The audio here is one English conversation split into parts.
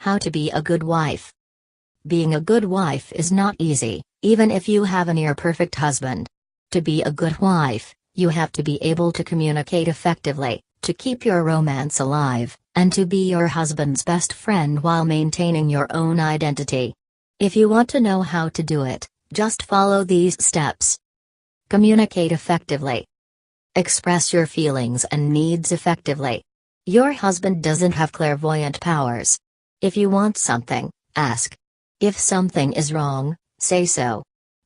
How to be a good wife. Being a good wife is not easy, even if you have a near-perfect husband. To be a good wife, you have to be able to communicate effectively, to keep your romance alive, and to be your husband's best friend while maintaining your own identity. If you want to know how to do it, just follow these steps. Communicate effectively. Express your feelings and needs effectively. Your husband doesn't have clairvoyant powers. If you want something, ask. If something is wrong, say so.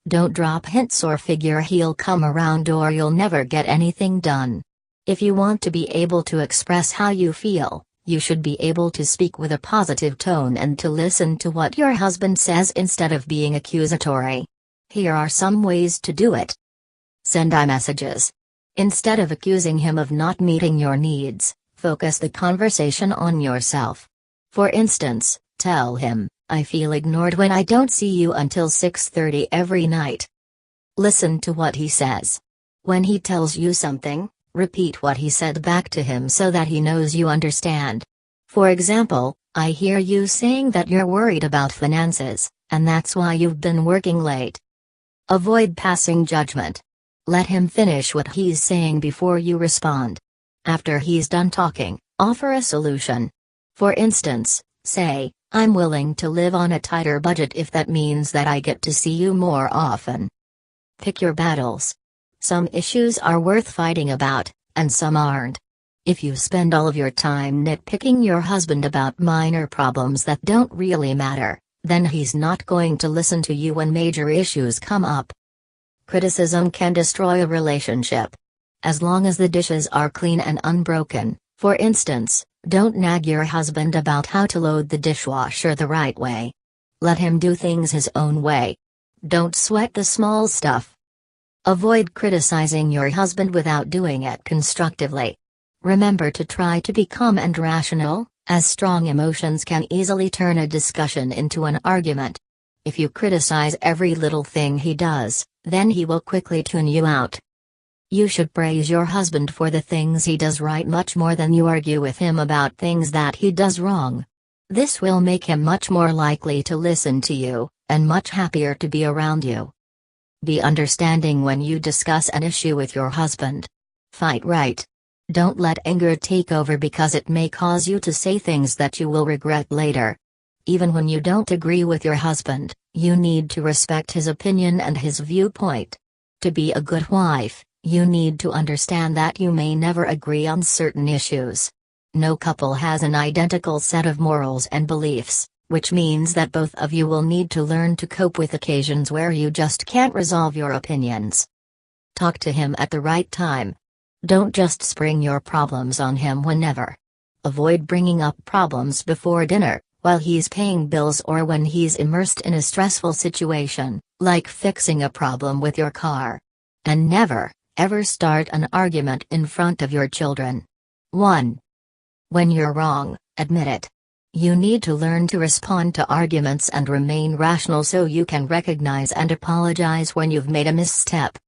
Don't drop hints or figure he'll come around or you'll never get anything done. If you want to be able to express how you feel, you should be able to speak with a positive tone and to listen to what your husband says instead of being accusatory. Here are some ways to do it. Send iMessages. Instead of accusing him of not meeting your needs, focus the conversation on yourself. For instance, tell him, "I feel ignored when I don't see you until 6:30 every night." Listen to what he says. When he tells you something, repeat what he said back to him so that he knows you understand. For example, "I hear you saying that you're worried about finances, and that's why you've been working late." Avoid passing judgment. Let him finish what he's saying before you respond. After he's done talking, offer a solution. For instance, say, "I'm willing to live on a tighter budget if that means that I get to see you more often." Pick your battles. Some issues are worth fighting about, and some aren't. If you spend all of your time nitpicking your husband about minor problems that don't really matter, then he's not going to listen to you when major issues come up. Criticism can destroy a relationship. As long as the dishes are clean and unbroken, for instance, don't nag your husband about how to load the dishwasher the right way. Let him do things his own way. Don't sweat the small stuff. Avoid criticizing your husband without doing it constructively. Remember to try to be calm and rational, as strong emotions can easily turn a discussion into an argument. If you criticize every little thing he does, then he will quickly tune you out. You should praise your husband for the things he does right much more than you argue with him about things that he does wrong. This will make him much more likely to listen to you, and much happier to be around you. Be understanding when you discuss an issue with your husband. Fight right. Don't let anger take over because it may cause you to say things that you will regret later. Even when you don't agree with your husband, you need to respect his opinion and his viewpoint. To be a good wife, you need to understand that you may never agree on certain issues. No couple has an identical set of morals and beliefs, which means that both of you will need to learn to cope with occasions where you just can't resolve your opinions. Talk to him at the right time. Don't just spring your problems on him whenever. Avoid bringing up problems before dinner, while he's paying bills or when he's immersed in a stressful situation, like fixing a problem with your car. And never, ever start an argument in front of your children. 1. When you're wrong, admit it. You need to learn to respond to arguments and remain rational so you can recognize and apologize when you've made a misstep.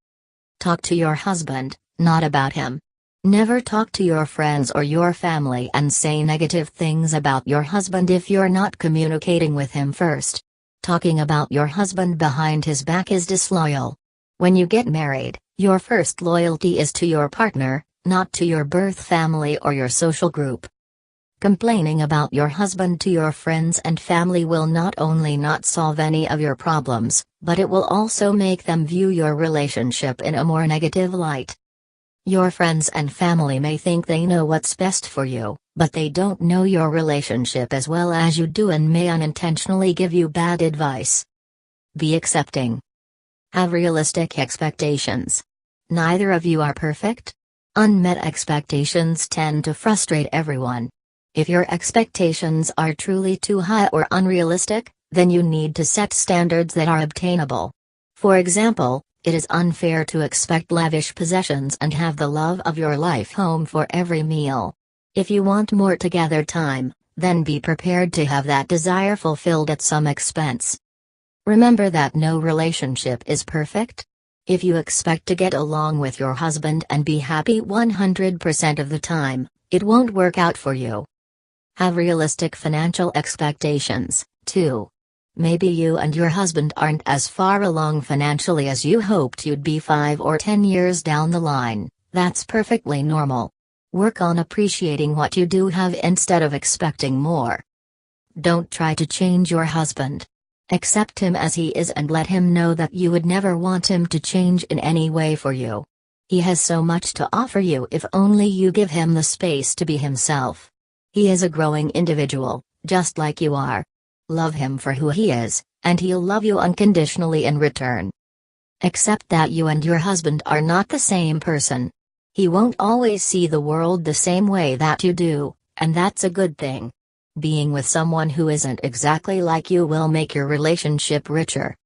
Talk to your husband, not about him. Never talk to your friends or your family and say negative things about your husband if you're not communicating with him first. Talking about your husband behind his back is disloyal. When you get married, your first loyalty is to your partner, not to your birth family or your social group. Complaining about your husband to your friends and family will not only not solve any of your problems, but it will also make them view your relationship in a more negative light. Your friends and family may think they know what's best for you, but they don't know your relationship as well as you do and may unintentionally give you bad advice. Be accepting. Have realistic expectations. Neither of you are perfect. Unmet expectations tend to frustrate everyone. If your expectations are truly too high or unrealistic, then you need to set standards that are obtainable. For example, it is unfair to expect lavish possessions and have the love of your life home for every meal. If you want more together time, then be prepared to have that desire fulfilled at some expense. Remember that no relationship is perfect. If you expect to get along with your husband and be happy 100% of the time, it won't work out for you. Have realistic financial expectations, too. Maybe you and your husband aren't as far along financially as you hoped you'd be 5 or 10 years down the line. That's perfectly normal. Work on appreciating what you do have instead of expecting more. Don't try to change your husband. Accept him as he is and let him know that you would never want him to change in any way for you. He has so much to offer you if only you give him the space to be himself. He is a growing individual, just like you are. Love him for who he is, and he'll love you unconditionally in return. Accept that you and your husband are not the same person. He won't always see the world the same way that you do, and that's a good thing. Being with someone who isn't exactly like you will make your relationship richer.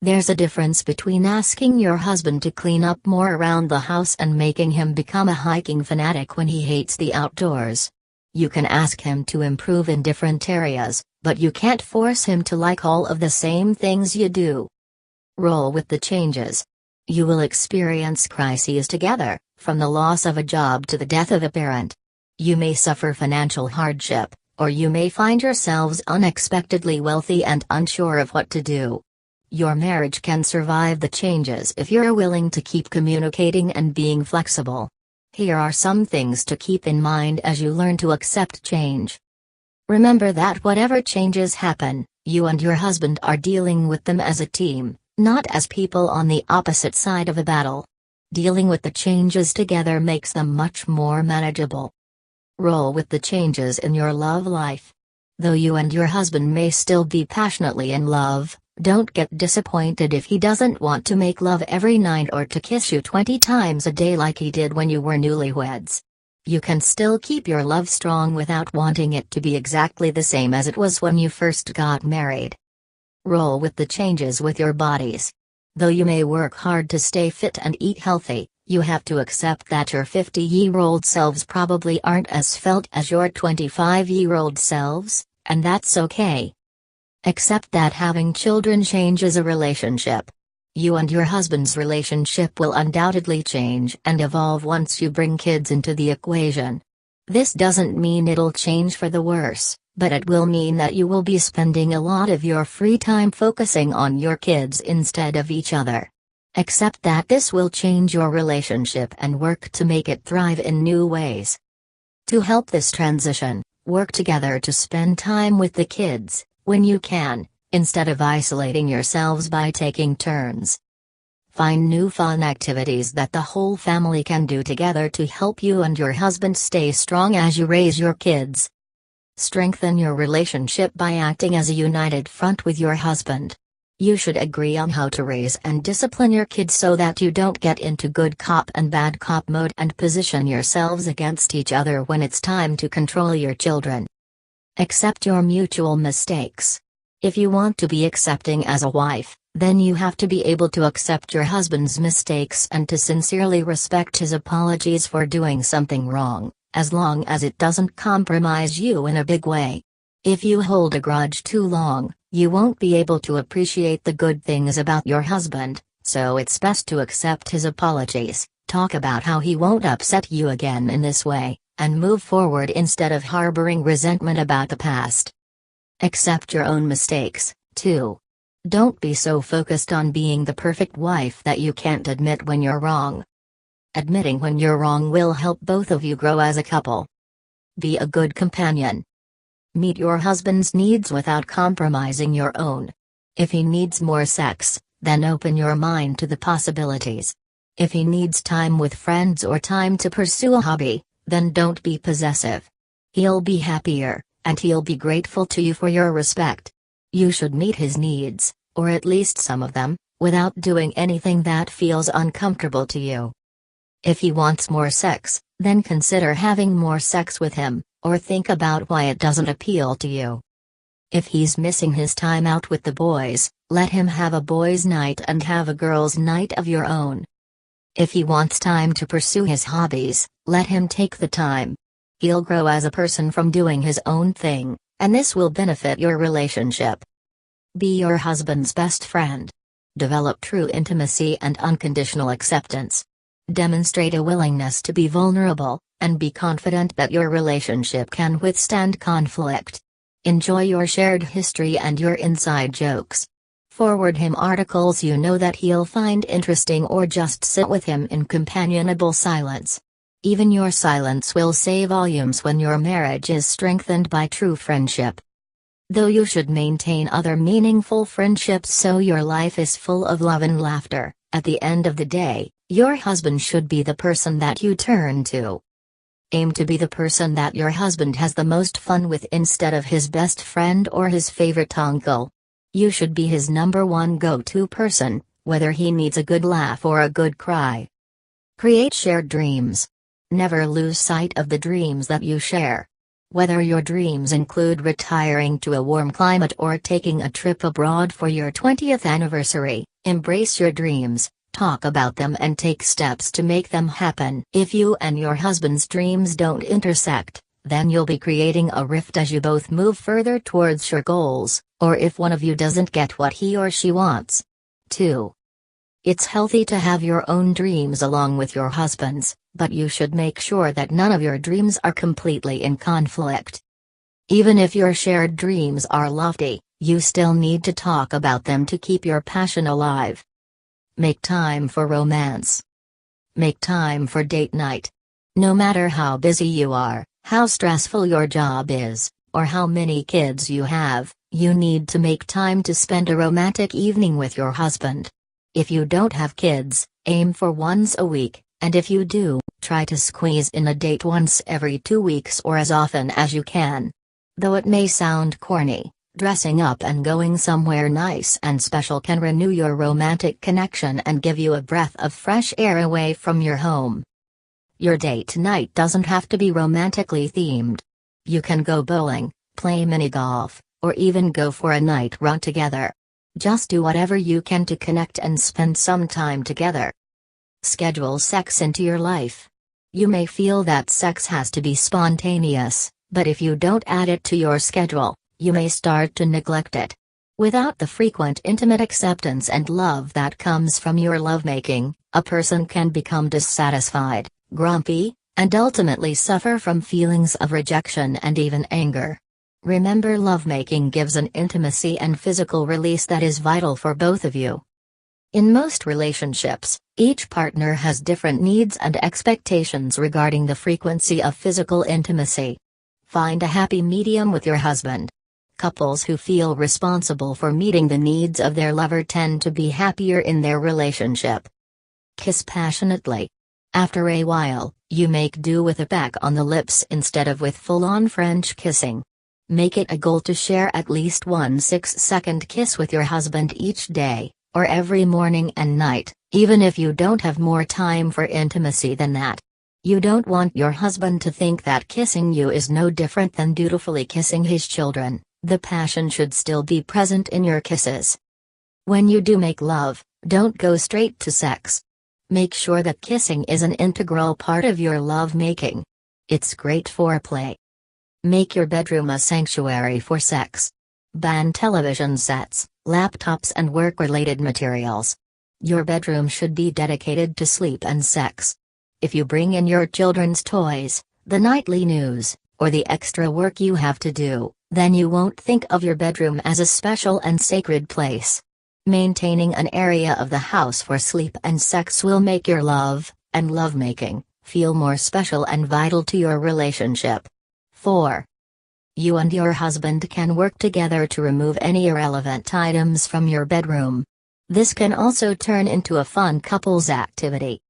There's a difference between asking your husband to clean up more around the house and making him become a hiking fanatic when he hates the outdoors. You can ask him to improve in different areas, but you can't force him to like all of the same things you do. Roll with the changes. You will experience crises together, from the loss of a job to the death of a parent. You may suffer financial hardship, or you may find yourselves unexpectedly wealthy and unsure of what to do. Your marriage can survive the changes if you're willing to keep communicating and being flexible. Here are some things to keep in mind as you learn to accept change. Remember that whatever changes happen, you and your husband are dealing with them as a team, not as people on the opposite side of a battle. Dealing with the changes together makes them much more manageable. Roll with the changes in your love life. Though you and your husband may still be passionately in love, don't get disappointed if he doesn't want to make love every night or to kiss you 20 times a day like he did when you were newlyweds. You can still keep your love strong without wanting it to be exactly the same as it was when you first got married. Roll with the changes with your bodies. Though you may work hard to stay fit and eat healthy, you have to accept that your 50-year-old selves probably aren't as svelte as your 25-year-old selves, and that's okay. Accept that having children changes a relationship. You and your husband's relationship will undoubtedly change and evolve once you bring kids into the equation. This doesn't mean it'll change for the worse, but it will mean that you will be spending a lot of your free time focusing on your kids instead of each other. Accept that this will change your relationship and work to make it thrive in new ways. To help this transition, work together to spend time with the kids, when you can, instead of isolating yourselves by taking turns. Find new fun activities that the whole family can do together to help you and your husband stay strong as you raise your kids. Strengthen your relationship by acting as a united front with your husband. You should agree on how to raise and discipline your kids so that you don't get into good cop and bad cop mode and position yourselves against each other when it's time to control your children. Accept your mutual mistakes. If you want to be accepting as a wife, then you have to be able to accept your husband's mistakes and to sincerely respect his apologies for doing something wrong, as long as it doesn't compromise you in a big way. If you hold a grudge too long, you won't be able to appreciate the good things about your husband, so it's best to accept his apologies, talk about how he won't upset you again in this way, and move forward instead of harboring resentment about the past. Accept your own mistakes, too. Don't be so focused on being the perfect wife that you can't admit when you're wrong. Admitting when you're wrong will help both of you grow as a couple. Be a good companion. Meet your husband's needs without compromising your own. If he needs more sex, then open your mind to the possibilities. If he needs time with friends or time to pursue a hobby, then don't be possessive. He'll be happier, and he'll be grateful to you for your respect. You should meet his needs, or at least some of them, without doing anything that feels uncomfortable to you. If he wants more sex, then consider having more sex with him, or think about why it doesn't appeal to you. If he's missing his time out with the boys, let him have a boys' night and have a girls' night of your own. If he wants time to pursue his hobbies, let him take the time. He'll grow as a person from doing his own thing, and this will benefit your relationship. Be your husband's best friend. Develop true intimacy and unconditional acceptance. Demonstrate a willingness to be vulnerable, and be confident that your relationship can withstand conflict. Enjoy your shared history and your inside jokes. Forward him articles you know that he'll find interesting, or just sit with him in companionable silence. Even your silence will say volumes when your marriage is strengthened by true friendship. Though you should maintain other meaningful friendships so your life is full of love and laughter, at the end of the day, your husband should be the person that you turn to. Aim to be the person that your husband has the most fun with instead of his best friend or his favorite uncle. You should be his number one go-to person, whether he needs a good laugh or a good cry. Create shared dreams. Never lose sight of the dreams that you share. Whether your dreams include retiring to a warm climate or taking a trip abroad for your 20th anniversary, embrace your dreams, talk about them and take steps to make them happen. If you and your husband's dreams don't intersect, then you'll be creating a rift as you both move further towards your goals, or if one of you doesn't get what he or she wants. 2. It's healthy to have your own dreams along with your husband's, but you should make sure that none of your dreams are completely in conflict. Even if your shared dreams are lofty, you still need to talk about them to keep your passion alive. Make time for romance. Make time for date night. No matter how busy you are, how stressful your job is, or how many kids you have, you need to make time to spend a romantic evening with your husband. If you don't have kids, aim for once a week, and if you do, try to squeeze in a date once every 2 weeks or as often as you can. Though it may sound corny, dressing up and going somewhere nice and special can renew your romantic connection and give you a breath of fresh air away from your home. Your date night doesn't have to be romantically themed. You can go bowling, play mini golf, or even go for a night run together. Just do whatever you can to connect and spend some time together. Schedule sex into your life. You may feel that sex has to be spontaneous, but if you don't add it to your schedule, you may start to neglect it. Without the frequent intimate acceptance and love that comes from your lovemaking, a person can become dissatisfied, grumpy, and ultimately suffer from feelings of rejection and even anger. Remember, lovemaking gives an intimacy and physical release that is vital for both of you. In most relationships, each partner has different needs and expectations regarding the frequency of physical intimacy. Find a happy medium with your husband. Couples who feel responsible for meeting the needs of their lover tend to be happier in their relationship. Kiss passionately. After a while, you make do with a peck on the lips instead of with full-on French kissing. Make it a goal to share at least one 6-second kiss with your husband each day, or every morning and night, even if you don't have more time for intimacy than that. You don't want your husband to think that kissing you is no different than dutifully kissing his children. The passion should still be present in your kisses. When you do make love, don't go straight to sex. Make sure that kissing is an integral part of your love-making. It's great foreplay. Make your bedroom a sanctuary for sex. Ban television sets, laptops and work-related materials. Your bedroom should be dedicated to sleep and sex. If you bring in your children's toys, the nightly news, or the extra work you have to do, then you won't think of your bedroom as a special and sacred place. Maintaining an area of the house for sleep and sex will make your love, and lovemaking, feel more special and vital to your relationship. 4. You and your husband can work together to remove any irrelevant items from your bedroom. This can also turn into a fun couples activity.